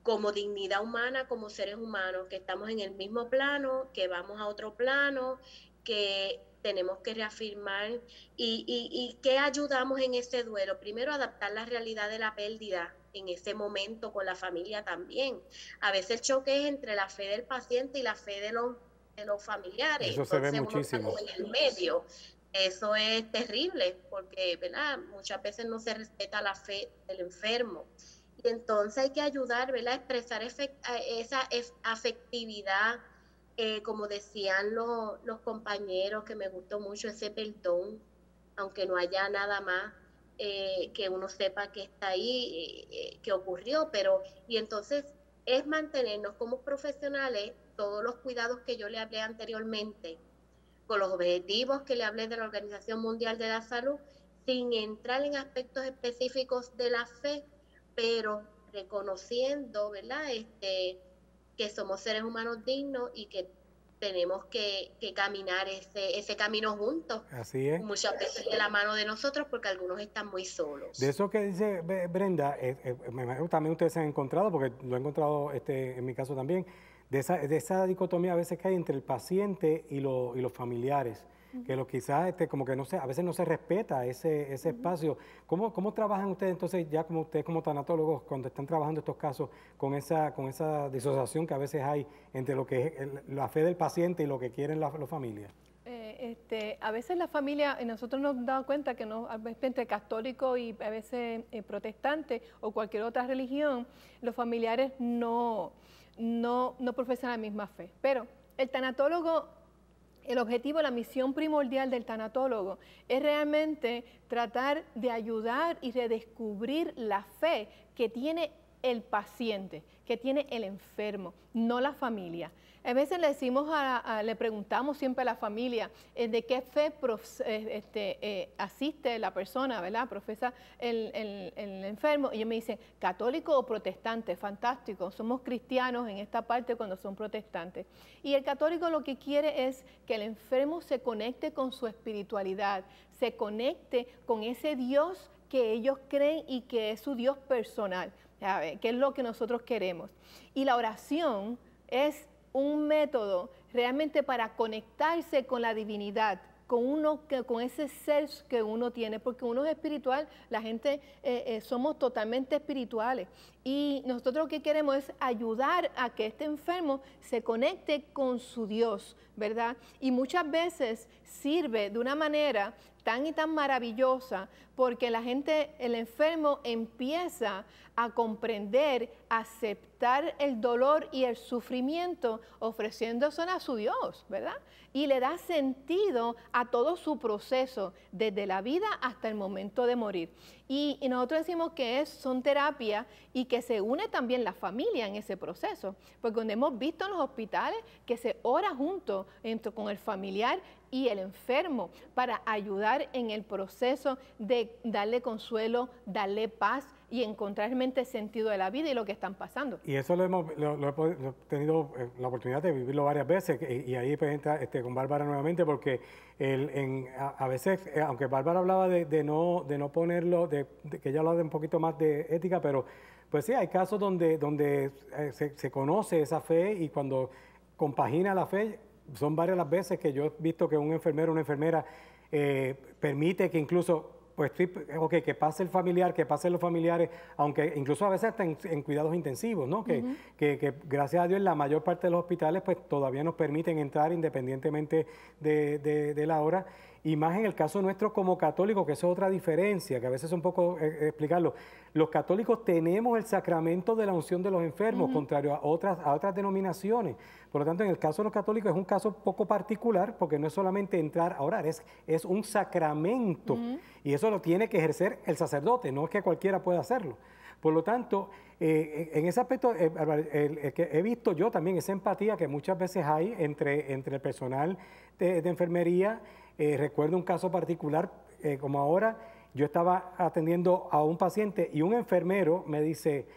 como dignidad humana, como seres humanos, que estamos en el mismo plano, que vamos a otro plano, que tenemos que reafirmar y que ayudamos en ese duelo. Primero, adaptar la realidad de la pérdida en ese momento con la familia también. A veces el choque es entre la fe del paciente y la fe de los familiares. Eso se ve muchísimo. Uno está en el medio. Eso es terrible porque, ¿verdad?, muchas veces no se respeta la fe del enfermo. Y entonces hay que ayudar, ¿verdad?, a expresar esa afectividad, como decían los compañeros, que me gustó mucho ese perdón, aunque no haya nada más, que uno sepa que está ahí, que ocurrió, y entonces es mantenernos como profesionales, todos los cuidados que yo le hablé anteriormente, con los objetivos que le hablé de la Organización Mundial de la Salud, sin entrar en aspectos específicos de la fe, pero reconociendo, ¿verdad?, que somos seres humanos dignos y que tenemos que caminar ese camino juntos. Así es. Muchas veces de la mano de nosotros, porque algunos están muy solos. De eso que dice Brenda, también ustedes se han encontrado, porque lo he encontrado en mi caso también, de esa dicotomía a veces que hay entre el paciente y los familiares, que quizás como que no sé, a veces no se respeta ese espacio. ¿Cómo trabajan ustedes entonces, ya como ustedes como tanatólogos, cuando están trabajando estos casos, con esa disociación que a veces hay entre lo que es la fe del paciente y lo que quieren las familias? A veces la familia, nosotros nos damos cuenta que a veces entre católico y a veces protestante o cualquier otra religión, los familiares no profesan la misma fe. Pero el tanatólogo, el objetivo, la misión primordial del tanatólogo es realmente tratar de ayudar y redescubrir la fe que tiene el paciente, que tiene el enfermo, no la familia. A veces le decimos, le preguntamos siempre a la familia de qué fe asiste la persona, ¿verdad?, profesa el enfermo, y ellos me dicen, católico o protestante. Fantástico, somos cristianos en esta parte cuando son protestantes. Y el católico lo que quiere es que el enfermo se conecte con su espiritualidad, se conecte con ese Dios que ellos creen y que es su Dios personal, ¿sabe?, que es lo que nosotros queremos. Y la oración es un método realmente para conectarse con la divinidad, con ese ser que uno tiene, porque uno es espiritual, la gente somos totalmente espirituales, y nosotros lo que queremos es ayudar a que este enfermo se conecte con su Dios, ¿verdad? Y muchas veces sirve de una manera tan y tan maravillosa, porque el enfermo empieza a comprender, a aceptar el dolor y el sufrimiento, ofreciéndose a su Dios, ¿verdad? Y le da sentido a todo su proceso, desde la vida hasta el momento de morir. Y nosotros decimos que son terapias y que se une también la familia en ese proceso, porque donde hemos visto en los hospitales que se ora junto con el familiar y el enfermo para ayudar en el proceso de darle consuelo, darle paz y encontrar realmente el sentido de la vida y lo que están pasando. Y eso lo he tenido la oportunidad de vivirlo varias veces, y ahí pues entra con Bárbara nuevamente, porque a veces, aunque Bárbara hablaba de no ponerlo, de que ella hablaba de un poquito más de ética, pero pues sí, hay casos donde se conoce esa fe, y cuando compagina la fe, son varias las veces que yo he visto que un enfermero o una enfermera permite que incluso, pues, que pase el familiar, que pasen los familiares, aunque incluso a veces hasta en cuidados intensivos, ¿no? Que gracias a Dios la mayor parte de los hospitales pues todavía nos permiten entrar independientemente de la hora. Y más en el caso nuestro como católicos, que eso es otra diferencia, que a veces es un poco explicarlo. Los católicos tenemos el sacramento de la unción de los enfermos, contrario a otras denominaciones. Por lo tanto, en el caso de los católicos es un caso poco particular, porque no es solamente entrar a orar, es un sacramento. Y eso lo tiene que ejercer el sacerdote, no es que cualquiera pueda hacerlo. Por lo tanto, en ese aspecto, que he visto yo también esa empatía que muchas veces hay entre el personal de enfermería. Recuerdo un caso particular, como ahora, yo estaba atendiendo a un paciente y un enfermero me dice: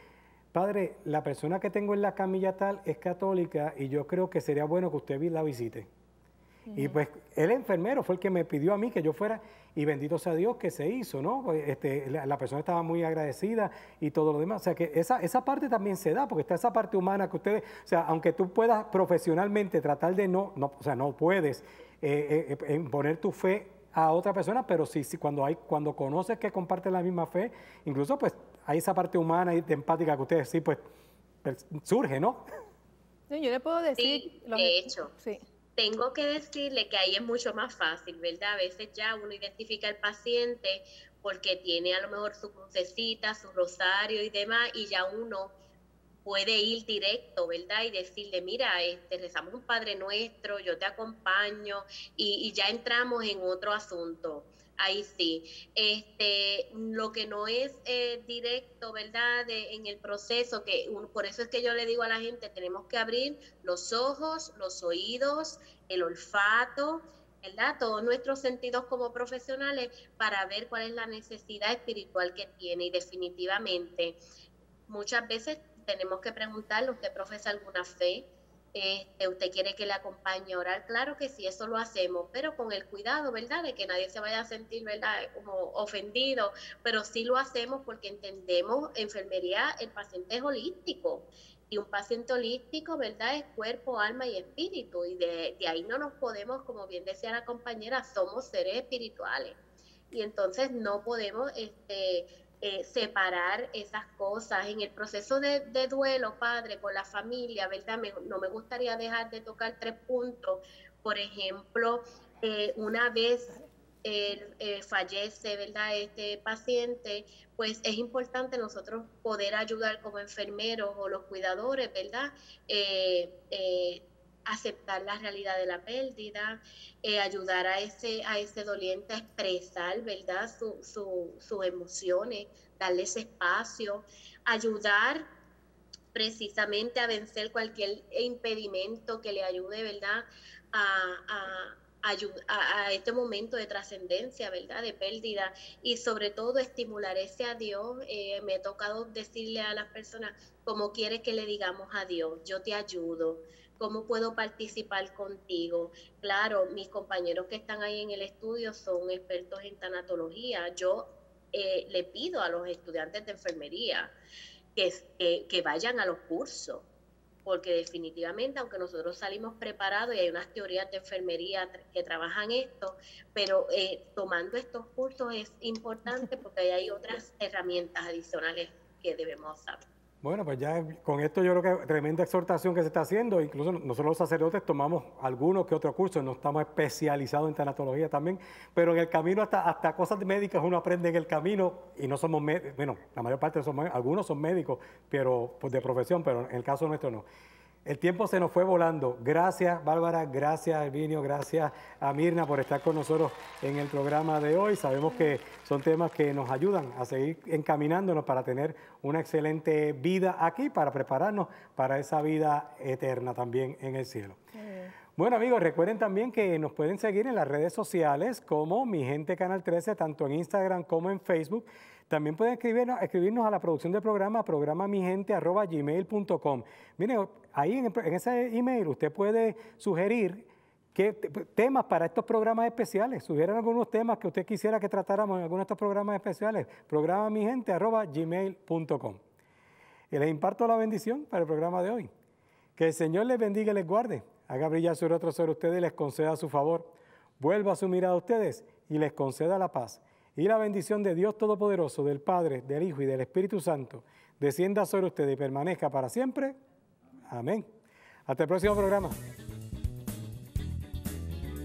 padre, la persona que tengo en la camilla tal es católica y yo creo que sería bueno que usted la visite. Y pues el enfermero fue el que me pidió a mí que yo fuera, y bendito sea Dios que se hizo, ¿no? La persona estaba muy agradecida y todo lo demás. O sea que esa parte también se da, porque está esa parte humana que ustedes, o sea, aunque tú puedas profesionalmente tratar de no puedes imponer tu fe a otra persona, pero sí cuando conoces que comparten la misma fe, incluso pues hay esa parte humana y empática que ustedes sí pues surge, ¿no? Sí, yo le puedo decir... Sí, de hecho. Sí. Tengo que decirle que ahí es mucho más fácil, ¿verdad? A veces ya uno identifica al paciente porque tiene a lo mejor su crucecita, su rosario y demás, y ya uno puede ir directo, ¿verdad? Y decirle: mira, rezamos un Padre Nuestro, yo te acompaño, y ya entramos en otro asunto. Ahí sí. Lo que no es directo, ¿verdad? En el proceso, por eso es que yo le digo a la gente, tenemos que abrir los ojos, los oídos, el olfato, ¿verdad? Todos nuestros sentidos como profesionales para ver cuál es la necesidad espiritual que tiene. Y definitivamente, muchas veces tenemos que preguntarle: ¿usted profesa alguna fe? ¿Usted quiere que le acompañe a orar? Claro que sí, eso lo hacemos, pero con el cuidado, ¿verdad? De que nadie se vaya a sentir, ¿verdad?, como ofendido, pero sí lo hacemos porque entendemos, enfermería, el paciente es holístico, y un paciente holístico, ¿verdad?, es cuerpo, alma y espíritu, y de ahí no nos podemos, como bien decía la compañera, somos seres espirituales, y entonces no podemos separar esas cosas. En el proceso de duelo, padre, con la familia, ¿verdad? No me gustaría dejar de tocar 3 puntos. Por ejemplo, una vez fallece, ¿verdad?, este paciente, pues es importante nosotros poder ayudar como enfermeros o los cuidadores, ¿verdad?, aceptar la realidad de la pérdida, ayudar a ese doliente a expresar, ¿verdad?, sus emociones, darle ese espacio, ayudar precisamente a vencer cualquier impedimento que le ayude, ¿verdad?, a este momento de trascendencia, ¿verdad?, de pérdida, y sobre todo estimular ese adiós. Me ha tocado decirle a las personas: ¿cómo quieres que le digamos adiós? Yo te ayudo. ¿Cómo puedo participar contigo? Claro, mis compañeros que están ahí en el estudio son expertos en tanatología. Yo le pido a los estudiantes de enfermería que vayan a los cursos, porque definitivamente, aunque nosotros salimos preparados y hay unas teorías de enfermería que trabajan esto, pero tomando estos cursos es importante porque hay otras herramientas adicionales que debemos saber. Bueno, pues ya con esto yo creo que tremenda exhortación que se está haciendo. Incluso nosotros los sacerdotes tomamos algunos que otros cursos, no estamos especializados en tanatología también, pero en el camino hasta cosas médicas uno aprende en el camino, y no somos médicos, bueno, la mayor parte algunos son médicos, pero pues de profesión, pero en el caso nuestro no. El tiempo se nos fue volando. Gracias, Bárbara, gracias, Herminio, gracias a Mirna por estar con nosotros en el programa de hoy. Sabemos que son temas que nos ayudan a seguir encaminándonos para tener una excelente vida aquí, para prepararnos para esa vida eterna también en el cielo. Bueno, amigos, recuerden también que nos pueden seguir en las redes sociales como Mi Gente Canal 13, tanto en Instagram como en Facebook. También pueden escribirnos a la producción del programa, programamigente@gmail.com. Mire, ahí en ese email usted puede sugerir temas para estos programas especiales. Sugieran algunos temas que usted quisiera que tratáramos en alguno de estos programas especiales. programamigente@gmail.com. Y les imparto la bendición para el programa de hoy. Que el Señor les bendiga y les guarde. Haga brillar su rostro sobre ustedes y les conceda su favor. Vuelva su mirada a ustedes y les conceda la paz. Y la bendición de Dios Todopoderoso, del Padre, del Hijo y del Espíritu Santo, descienda sobre ustedes y permanezca para siempre. Amén. Hasta el próximo programa.